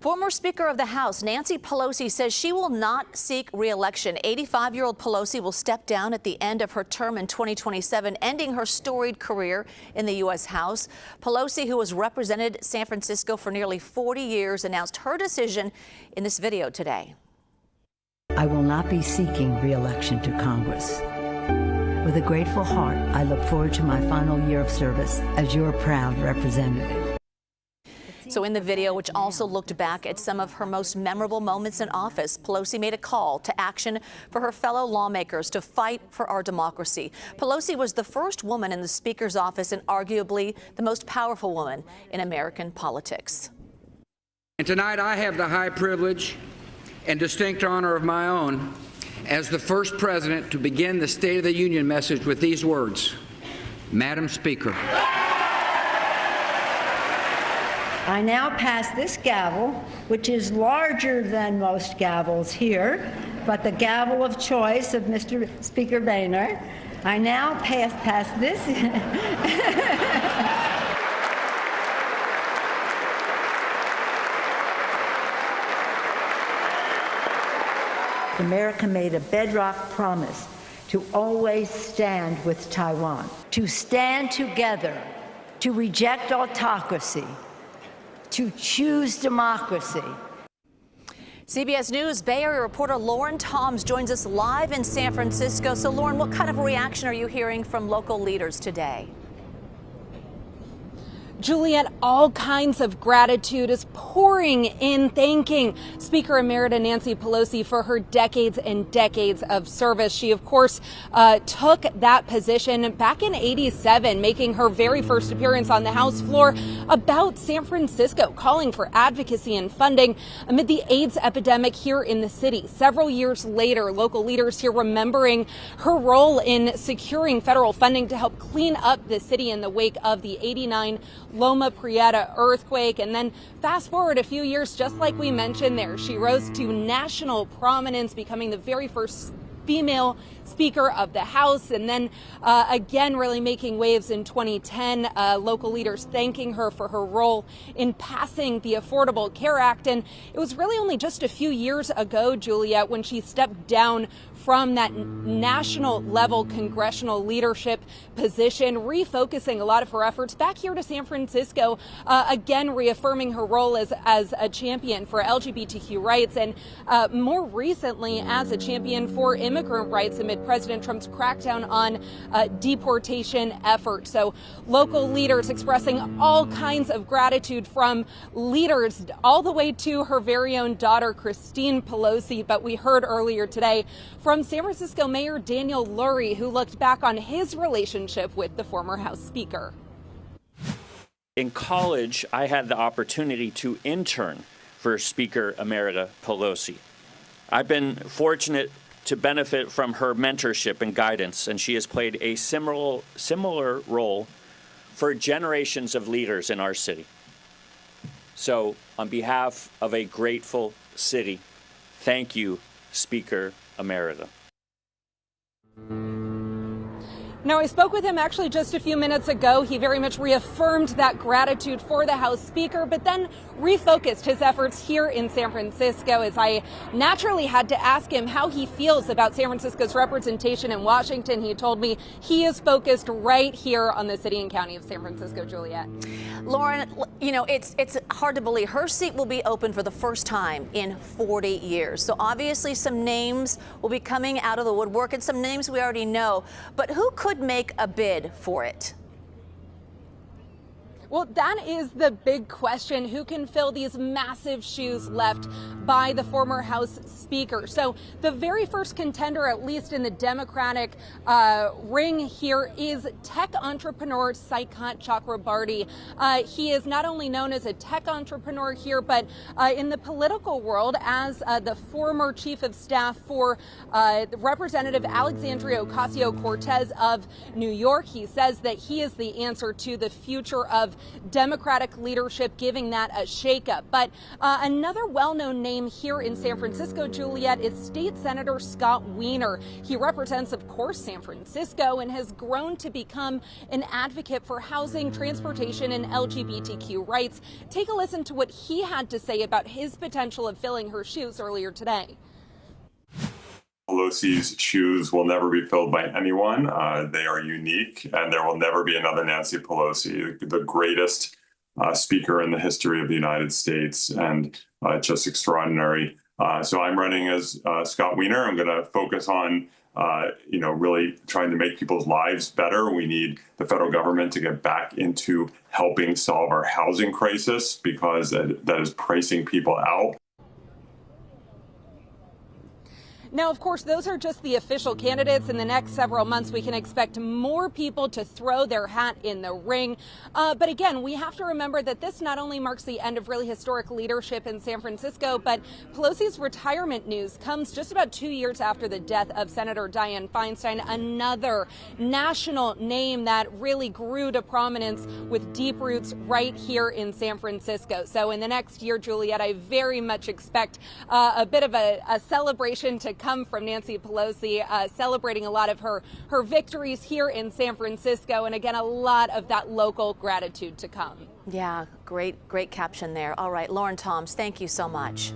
Former Speaker of the House Nancy Pelosi says she will not seek re-election. 85-year-old Pelosi will step down at the end of her term in 2027, ending her storied career in the U.S. House. Pelosi, who has represented San Francisco for nearly 40 years, announced her decision in this video today. I will not be seeking re-election to Congress. With a grateful heart, I look forward to my final year of service as your proud representative. So in the video, which also looked back at some of her most memorable moments in office, Pelosi made a call to action for her fellow lawmakers to fight for our democracy. Pelosi was the first woman in the Speaker's office and arguably the most powerful woman in American politics. And tonight I have the high privilege and distinct honor of my own as the first president to begin the State of the Union message with these words: Madam Speaker. I now pass this gavel, which is larger than most gavels here, but the gavel of choice of Mr. Speaker Boehner. I now pass this. America made a bedrock promise to always stand with Taiwan, To stand together, to reject autocracy, to choose democracy. CBS News Bay Area reporter Lauren Toms joins us live in San Francisco. So, Lauren, what kind of reaction are you hearing from local leaders today? Juliet, all kinds of gratitude is pouring in, thanking Speaker Emerita Nancy Pelosi for her decades and decades of service. She, of course, took that position back in '87, making her very first appearance on the House floor about San Francisco, calling for advocacy and funding amid the AIDS epidemic here in the city. Several years later, local leaders here remembering her role in securing federal funding to help clean up the city in the wake of the '89 Loma Prieta earthquake. And then fast forward a few years, just like we mentioned there, she rose to national prominence, becoming the very first female Speaker of the House, and then again really making waves in 2010, local leaders thanking her for her role in passing the Affordable Care Act. And it was really only just a few years ago, Juliet, when she stepped down from that national level congressional leadership position, refocusing a lot of her efforts back here to San Francisco, again reaffirming her role as a champion for LGBTQ rights, and more recently as a champion for immigrant rights amid President Trump's crackdown on deportation efforts. So local leaders expressing all kinds of gratitude, from leaders all the way to her very own daughter, Christine Pelosi. But we heard earlier today from San Francisco Mayor Daniel Lurie, who looked back on his relationship with the former House Speaker. In college, I had the opportunity to intern for Speaker Emerita Pelosi. I've been fortunate to benefit from her mentorship and guidance, and she has played a similar role for generations of leaders in our city. So, on behalf of a grateful city, thank you, Speaker Emerita. Now, I spoke with him actually just a few minutes ago. He very much reaffirmed that gratitude for the House Speaker, but then refocused his efforts here in San Francisco, as I naturally had to ask him how he feels about San Francisco's representation in Washington. He told me he is focused right here on the city and county of San Francisco. Juliet. Lauren, you know, it's hard to believe her seat will be open for the first time in 40 years. So obviously some names will be coming out of the woodwork, and some names we already know. But who could make a bid for it? Well, that is the big question. Who can fill these massive shoes left by the former House Speaker? So the very first contender, at least in the Democratic ring here, is tech entrepreneur Saikat Chakrabarty. He is not only known as a tech entrepreneur here, but in the political world as the former chief of staff for Representative Alexandria Ocasio-Cortez of New York. He says that he is the answer to the future of of Democratic leadership giving that a shakeup. But another well-known name here in San Francisco, Juliet, is State Senator Scott Wiener. He represents, of course, San Francisco and has grown to become an advocate for housing, transportation, and LGBTQ rights. Take a listen to what he had to say about his potential of filling her shoes earlier today. Pelosi's shoes will never be filled by anyone. They are unique, and there will never be another Nancy Pelosi, the greatest speaker in the history of the United States, and just extraordinary. So I'm running as Scott Wiener. I'm going to focus on, really trying to make people's lives better. We need the federal government to get back into helping solve our housing crisis, because that is pricing people out. Now, of course, those are just the official candidates. In the next several months, we can expect more people to throw their hat in the ring. But again, we have to remember that this not only marks the end of really historic leadership in San Francisco, but Pelosi's retirement news comes just about 2 years after the death of Senator Dianne Feinstein, another national name that really grew to prominence with deep roots right here in San Francisco. So in the next year, Juliet, I very much expect a bit of a celebration to come from Nancy Pelosi, celebrating a lot of her victories here in San Francisco, and again, a lot of that local gratitude to come. Yeah, great caption there. All right, Lauren Toms, thank you so much.